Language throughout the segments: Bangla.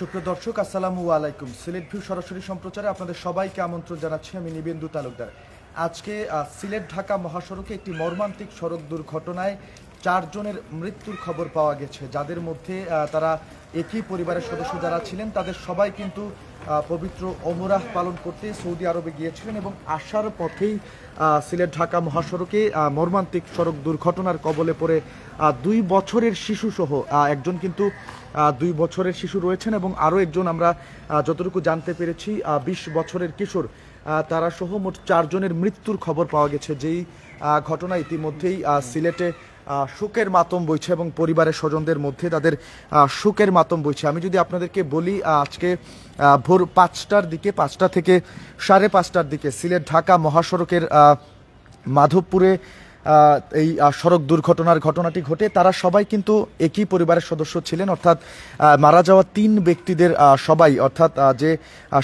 সুপ্রিয় দর্শক আসসালামু আলাইকুম। সিলেট ভিউ সরাসরি সম্প্রচারে আপনাদের সবাইকে আমন্ত্রণ জানাচ্ছি আমি নিবেন্দু তালুকদার। আজকে সিলেট ঢাকা মহাসড়কে একটি মর্মান্তিক সড়ক দুর্ঘটনায় 4 জনের মৃত্যুর খবর পাওয়া গেছে, যাদের মধ্যে তারা একই পরিবারের সদস্য যারা ছিলেন তাদের সবাই কিন্তু পবিত্র ওমরাহ পালন করতে সৌদি আরবে গিয়েছিলেন এবং আসার পথেই সিলেট ঢাকা মহাসড়কে মর্মান্তিক সড়ক দুর্ঘটনার কবলে পড়ে 2 বছরের শিশুসহ একজন কিন্তু 2 বছরের শিশু রয়েছেন এবং আরও একজন আমরা যতটুকু জানতে পেরেছি 20 বছরের কিশোর, তারা সহ মোট 4 জনের মৃত্যুর খবর পাওয়া গেছে। যেই ঘটনা ইতিমধ্যেই সিলেটে শোকের মাতম বইছে এবং পরিবারের স্বজনদের মধ্যে তাদের শোকের মাতম বইছে। আমি যদি আপনাদেরকে বলি, আজকে ভোর 5টার দিকে, 5টা থেকে 5:30টার দিকে সিলেট ঢাকা মহাসড়কের মাধবপুরে এই সড়ক দুর্ঘটনার ঘটনাটি ঘটে। তারা সবাই কিন্তু একই পরিবারের সদস্য ছিলেন, অর্থাৎ মারা যাওয়া 3 ব্যক্তিদের সবাই, অর্থাৎ যে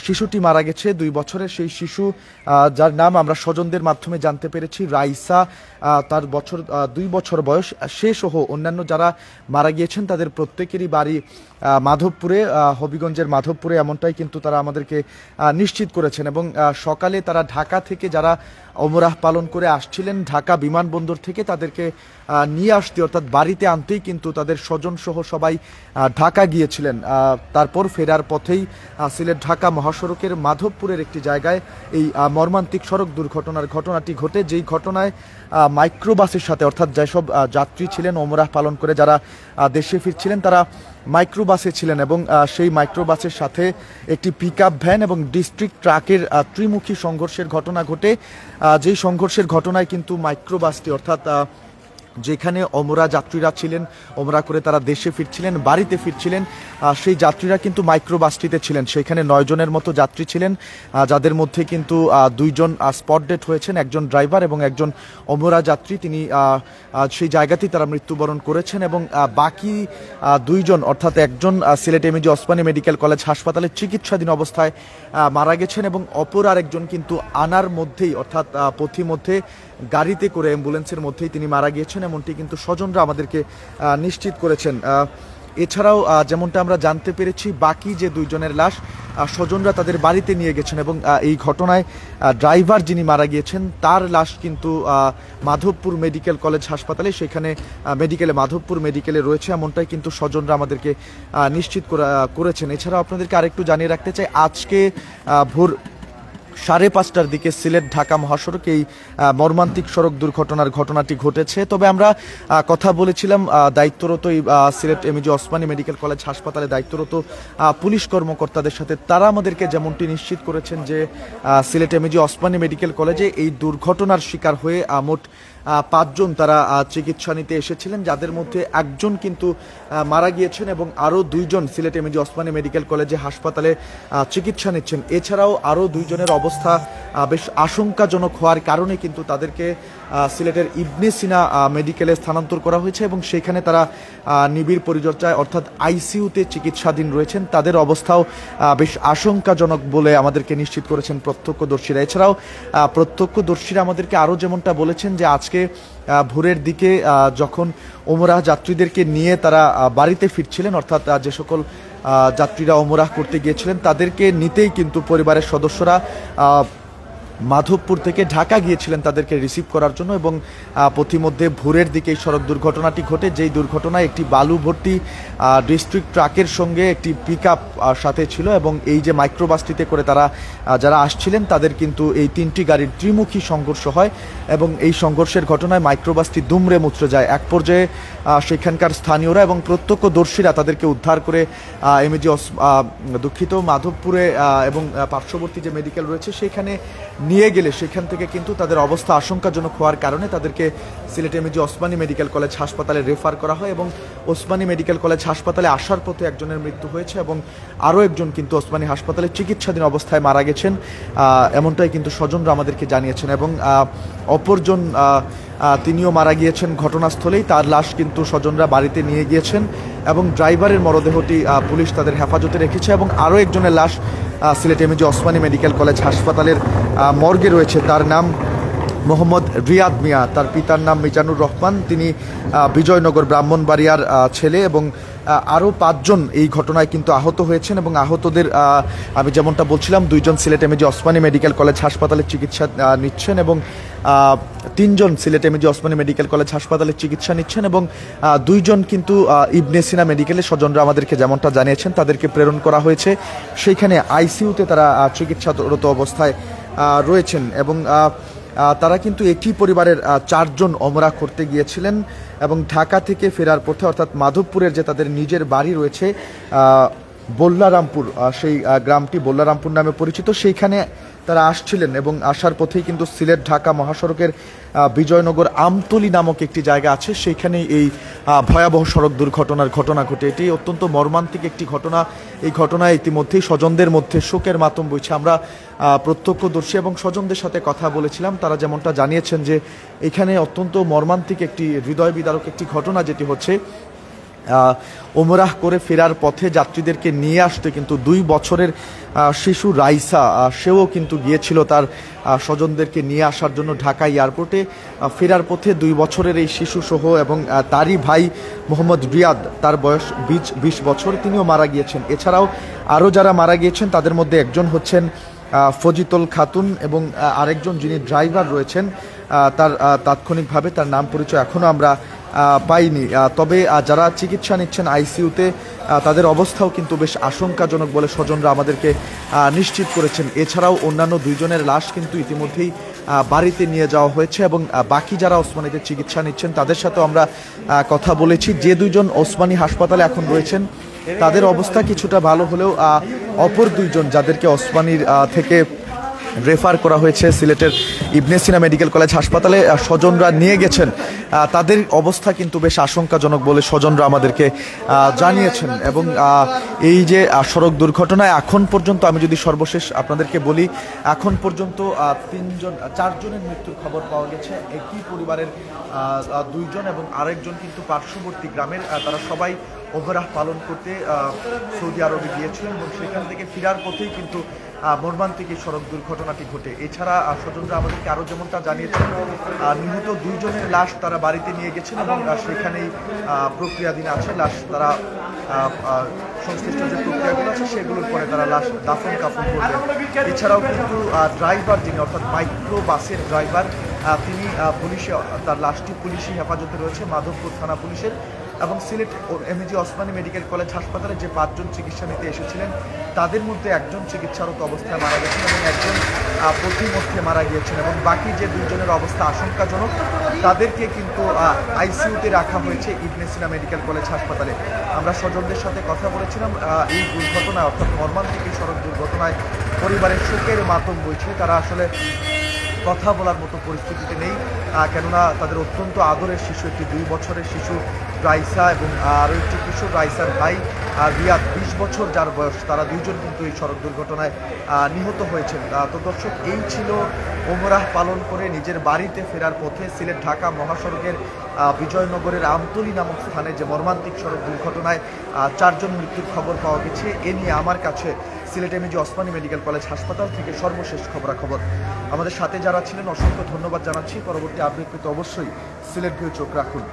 শিশুটি মারা গেছে 2 বছরের সেই শিশু, যার নাম আমরা স্বজনদের মাধ্যমে জানতে পেরেছি রাইসা, তার 2 বছর বয়স, সে সহ অন্যান্য যারা মারা গিয়েছেন তাদের প্রত্যেকেরই বাড়ি মাধবপুরে, হবিগঞ্জের মাধবপুরে, এমনটাই কিন্তু তারা আমাদেরকে নিশ্চিত করেছেন। এবং সকালে তারা ঢাকা থেকে যারা ওমরাহ পালন করে আসছিলেন ঢাকা বিমানবন্দর থেকে, তাদেরকে নিয়ে আসতে অর্থাৎ বাড়িতে আনতেই কিন্তু তাদের স্বজন সহ সবাই ঢাকা গিয়েছিলেন। তারপর ফেরার পথেই সিলেট ঢাকা মহাসড়কের মাধবপুরের একটি জায়গায় এই মর্মান্তিক সড়ক দুর্ঘটনার ঘটনাটি ঘটে, যেই ঘটনায় মাইক্রোবাসের সাথে, অর্থাৎ যেসব যাত্রী ছিলেন ওমরাহ পালন করে যারা দেশে ফিরছিলেন তারা মাইক্রোবাসে ছিলেন এবং সেই মাইক্রোবাসের সাথে একটি পিকআপ ভ্যান এবং ডিস্ট্রিক্ট ট্রাকের ত্রিমুখী সংঘর্ষের ঘটনা ঘটে। যেই সংঘর্ষের ঘটনায় কিন্তু মাইক্রোবাসটি, অর্থাৎ যেখানে ওমরা যাত্রীরা ছিলেন, ওমরা করে তারা দেশে ফিরছিলেন, বাড়িতে ফিরছিলেন, সেই যাত্রীরা কিন্তু মাইক্রোবাসটিতে ছিলেন। সেখানে 9 জনের মতো যাত্রী ছিলেন, যাদের মধ্যে কিন্তু 2 জন স্পট ডেড হয়েছেন, একজন ড্রাইভার এবং একজন ওমরা যাত্রী, তিনি সেই জায়গাতেই তারা মৃত্যুবরণ করেছেন এবং বাকি 2 জন, অর্থাৎ একজন Sylhet MAG Osmani medical college হাসপাতালে চিকিৎসাধীন অবস্থায় মারা গেছেন এবং অপর আরেকজন কিন্তু আনার মধ্যেই, অর্থাৎ পথিমধ্যে গাড়িতে করে অ্যাম্বুলেন্সের মধ্যেই তিনি মারা গিয়েছেন, এমনটি কিন্তু স্বজনরা আমাদেরকে নিশ্চিত করেছেন। এছাড়াও যেমনটা আমরা জানতে পেরেছি, বাকি যে 2 জনের লাশ স্বজনরা তাদের বাড়িতে নিয়ে গেছেন এবং এই ঘটনায় ড্রাইভার যিনি মারা গিয়েছেন তার লাশ কিন্তু মাধবপুর মেডিকেল কলেজ হাসপাতালে, সেখানে মাধবপুর মেডিকেলে রয়েছে, এমনটাই কিন্তু স্বজনরা আমাদেরকে নিশ্চিত করেছেন। এছাড়াও আপনাদেরকে আরেকটু জানিয়ে রাখতে চাই, আজকে ভোর 5:30টার দিকে সিলেট ঢাকা মহাসড়কে এই মর্মান্তিক সড়ক দুর্ঘটনার ঘটনাটি ঘটেছে। তবে আমরা কথা বলেছিলাম দায়িত্বরত এই Sylhet MAG Osmani medical college হাসপাতালে দায়িত্বরত পুলিশ কর্মকর্তাদের সাথে, তারা আমাদেরকে যেমনটি নিশ্চিত করেছেন যে সিলেট এমএজি ওসমানী মেডিকেল কলেজে এই দুর্ঘটনার শিকার হয়ে মোট 5 জন তারা চিকিৎসা নিতে এসেছিলেন, যাদের মধ্যে একজন কিন্তু মারা গিয়েছেন এবং আরও 2 জন সিলেট এমএজি ওসমানী মেডিকেল কলেজে হাসপাতালে চিকিৎসা নিচ্ছেন। এছাড়াও আরও 2 জনের অবস্থা বেশ আশঙ্কাজনক হওয়ার কারণে কিন্তু তাদেরকে সিলেটের ইবনে সিনা মেডিকেলে স্থানান্তর করা হয়েছে এবং সেখানে তারা নিবিড় পরিচর্যায়, অর্থাৎ আইসিইউতে চিকিৎসাধীন রয়েছেন। তাদের অবস্থাও বেশ আশঙ্কাজনক বলে আমাদেরকে নিশ্চিত করেছেন প্রত্যক্ষদর্শীরা। এছাড়াও প্রত্যক্ষদর্শীরা আমাদেরকে আরও যেমনটা বলেছেন যে আজকে ভোরের দিকে যখন ওমরাহ যাত্রীদেরকে নিয়ে তারা বাড়িতে ফিরছিলেন, অর্থাৎ যে সকল যাত্রীরা ওমরাহ করতে গিয়েছিলেন তাদেরকে নিতেই কিন্তু পরিবারের সদস্যরা মাধবপুর থেকে ঢাকা গিয়েছিলেন তাদেরকে রিসিভ করার জন্য এবং পথিমধ্যে ভোরের দিকে এই সড়ক দুর্ঘটনাটি ঘটে, যেই দুর্ঘটনায় একটি বালু ভর্তি ডিস্ট্রিক্ট ট্রাকের সঙ্গে একটি পিকআপ সাথে ছিল এবং এই যে মাইক্রোবাসটিতে করে তারা যারা আসছিলেন তাদের কিন্তু এই 3টি গাড়ির ত্রিমুখী সংঘর্ষ হয় এবং এই সংঘর্ষের ঘটনায় মাইক্রোবাসটি দুমড়ে মুচড়ে যায়। এক পর্যায়ে সেখানকার স্থানীয়রা এবং প্রত্যক্ষদর্শীরা তাদেরকে উদ্ধার করে এমএজি মাধবপুরে এবং পার্শ্ববর্তী যে মেডিকেল রয়েছে সেখানে নিয়ে গেলে সেখান থেকে কিন্তু তাদের অবস্থা আশঙ্কাজনক হওয়ার কারণে তাদেরকে Sylhet MAG Osmani medical college হাসপাতালে রেফার করা হয় এবং ওসমানী মেডিকেল কলেজ হাসপাতালে আসার পথে একজনের মৃত্যু হয়েছে এবং আরও একজন কিন্তু ওসমানী হাসপাতালে চিকিৎসাধীন অবস্থায় মারা গেছেন, এমনটাই কিন্তু স্বজনরা আমাদেরকে জানিয়েছেন এবং অপরজন তিনিও মারা গিয়েছেন ঘটনাস্থলেই, তার লাশ কিন্তু স্বজনরা বাড়িতে নিয়ে গিয়েছেন এবং ড্রাইভারের মরদেহটি পুলিশ তাদের হেফাজতে রেখেছে এবং আরও একজনের লাশ Sylhet MAG Osmani medical college হাসপাতালের মর্গে রয়েছে, তার নাম মোহাম্মদ রিয়াদ মিয়া, তার পিতার নাম মিজানুর রহমান, তিনি বিজয়নগর ব্রাহ্মণবাড়িয়ার ছেলে, এবং আরও 5 জন এই ঘটনায় কিন্তু আহত হয়েছেন। এবং আহতদের আমি যেমনটা বলছিলাম, 2 জন Sylhet MAG Osmani medical college হাসপাতালে চিকিৎসা নিচ্ছেন, এবং 3 জন Sylhet MAG Osmani medical college হাসপাতালে চিকিৎসা নিচ্ছেন, এবং 2 জন কিন্তু ইবনে সিনা মেডিকেলে স্বজনরা আমাদেরকে যেমনটা জানিয়েছেন তাদেরকে প্রেরণ করা হয়েছে, সেইখানে আইসিইউতে তারা চিকিৎসারত অবস্থায় রয়েছেন। এবং তারা কিন্তু একই পরিবারের 4 জন ওমরা করতে গিয়েছিলেন, এবং ঢাকা থেকে ফেরার পথে অর্থাৎ মাধবপুরের যে তাদের নিজের বাড়ি রয়েছে বল্লারামপুর, সেই গ্রামটি বল্লারামপুর নামে পরিচিত, সেইখানে তারা আসছিলেন, এবং আসার পথেই কিন্তু সিলেট ঢাকা মহাসড়কের বিজয়নগর আমতলী নামক একটি জায়গা আছে, সেইখানেই এই ভয়াবহ সড়ক দুর্ঘটনার ঘটনা ঘটে। এটি অত্যন্ত মর্মান্তিক একটি ঘটনা। এই ঘটনায় ইতিমধ্যেই স্বজনদের মধ্যে শোকের মাতম বইছে। আমরা প্রত্যক্ষদর্শী এবং স্বজনদের সাথে কথা বলেছিলাম, তারা যেমনটা জানিয়েছেন যে এখানে অত্যন্ত মর্মান্তিক একটি হৃদয় বিদারক একটি ঘটনা যেটি হচ্ছে, ওমরাহ করে ফেরার পথে যাত্রীদেরকে নিয়ে আসতে কিন্তু 2 বছরের শিশু রাইসা, সেও কিন্তু গিয়েছিল তার স্বজনদেরকে নিয়ে আসার জন্য ঢাকা এয়ারপোর্টে। ফেরার পথে 2 বছরের এই শিশু সহ এবং তারই ভাই মোহাম্মদ রিয়াদ, তার বয়স 20 বছর, তিনিও মারা গিয়েছেন। এছাড়াও আরও যারা মারা গিয়েছেন তাদের মধ্যে একজন হচ্ছেন ফজিতুল খাতুন, এবং আরেকজন যিনি ড্রাইভার রয়েছেন তার তাৎক্ষণিকভাবে তার নাম পরিচয় এখনও আমরা পাইনি। তবে যারা চিকিৎসা নিচ্ছেন আইসিইউতে, তাদের অবস্থাও কিন্তু বেশ আশঙ্কাজনক বলে স্বজনরা আমাদেরকে নিশ্চিত করেছেন। এছাড়াও অন্যান্য 2 জনের লাশ কিন্তু ইতিমধ্যেই বাড়িতে নিয়ে যাওয়া হয়েছে, এবং বাকি যারা ওসমানীতে চিকিৎসা নিচ্ছেন তাদের সাথেও আমরা কথা বলেছি। যে 2 জন ওসমানী হাসপাতালে এখন রয়েছেন তাদের অবস্থা কিছুটা ভালো হলেও অপর 2 জন যাদেরকে ওসমানীর থেকে রেফার করা হয়েছে সিলেটের ইবনে সিনা মেডিকেল কলেজ হাসপাতালে, স্বজনরা নিয়ে গেছেন, তাদের অবস্থা কিন্তু বেশ আশঙ্কাজনক বলে স্বজনরা আমাদেরকে জানিয়েছেন। এবং এই যে সড়ক দুর্ঘটনায় এখন পর্যন্ত আমি যদি সর্বশেষ আপনাদেরকে বলি, এখন পর্যন্ত 4 জনের মৃত্যুর খবর পাওয়া গেছে। একই পরিবারের 2 জন এবং আরেকজন কিন্তু পার্শ্ববর্তী গ্রামের, তারা সবাই ওমরাহ পালন করতে সৌদি আরবে গিয়েছিলেন, এবং সেখান থেকে ফেরার পথেই কিন্তু মর্মান্তিক এই সড়ক দুর্ঘটনাটি ঘটে। এছাড়া স্বজনরা আমাদেরকে আরও যেমনটা জানিয়েছেন, নিহত 2 জনের লাশ তারা বাড়িতে নিয়ে গেছেন, এবং সেখানেই প্রক্রিয়াধীন আছে লাশ। তারা সংশ্লিষ্ট যে প্রক্রিয়াগুলো আছে সেগুলোর পরে তারা লাশ দাফন কাফন করবেন। এছাড়াও কিন্তু ড্রাইভার যিনি, অর্থাৎ মাইক্রো বাসের ড্রাইভার, তিনি পুলিশে, তার লাশটি পুলিশি হেফাজতে রয়েছে মাধবপুর থানা পুলিশের। এবং Sylhet MAG Osmani medical college হাসপাতালে যে 5 জন চিকিৎসা নিতে এসেছিলেন তাদের মধ্যে একজন চিকিৎসারত অবস্থায় মারা গেছেন, এবং একজন পথিমধ্যে মারা গিয়েছেন, এবং বাকি যে 2 জনের অবস্থা আশঙ্কাজনক তাদেরকে কিন্তু আইসিইউতে রাখা হয়েছে ইবনে সিনা মেডিকেল কলেজ হাসপাতালে। আমরা স্বজনদের সাথে কথা বলেছিলাম, এই দুর্ঘটনায় অর্থাৎ মর্মান্তিক এই সড়ক দুর্ঘটনায় পরিবারের শোকের মাতম বইছে। তারা আসলে কথা বলার মতো পরিস্থিতিতে নেই, কেননা তাদের অত্যন্ত আদরের শিশু, একটি 2 বছরের শিশু রাইসা, এবং আরও একটি কিশোর রাইসার ভাই রিয়াদ 20 বছর যার বয়স, তারা 2 জন কিন্তু এই সড়ক দুর্ঘটনায় নিহত হয়েছেন। তো দর্শক, এই ছিল ওমরাহ পালন করে নিজের বাড়িতে ফেরার পথে সিলেট ঢাকা মহাসড়কের বিজয়নগরের আমতলী নামক স্থানে যে মর্মান্তিক সড়ক দুর্ঘটনায় 4 জন মৃত্যুর খবর পাওয়া গেছে। এ নিয়ে আমার কাছে Sylhet MAG Osmani medical college হাসপাতাল থেকে সর্বশেষ খবরাখবর। আমাদের সাথে যারা ছিলেন অসংখ্য ধন্যবাদ জানাচ্ছি। পরবর্তী আপডেট পেতে অবশ্যই সিলেট ভিউ চোখ রাখুন।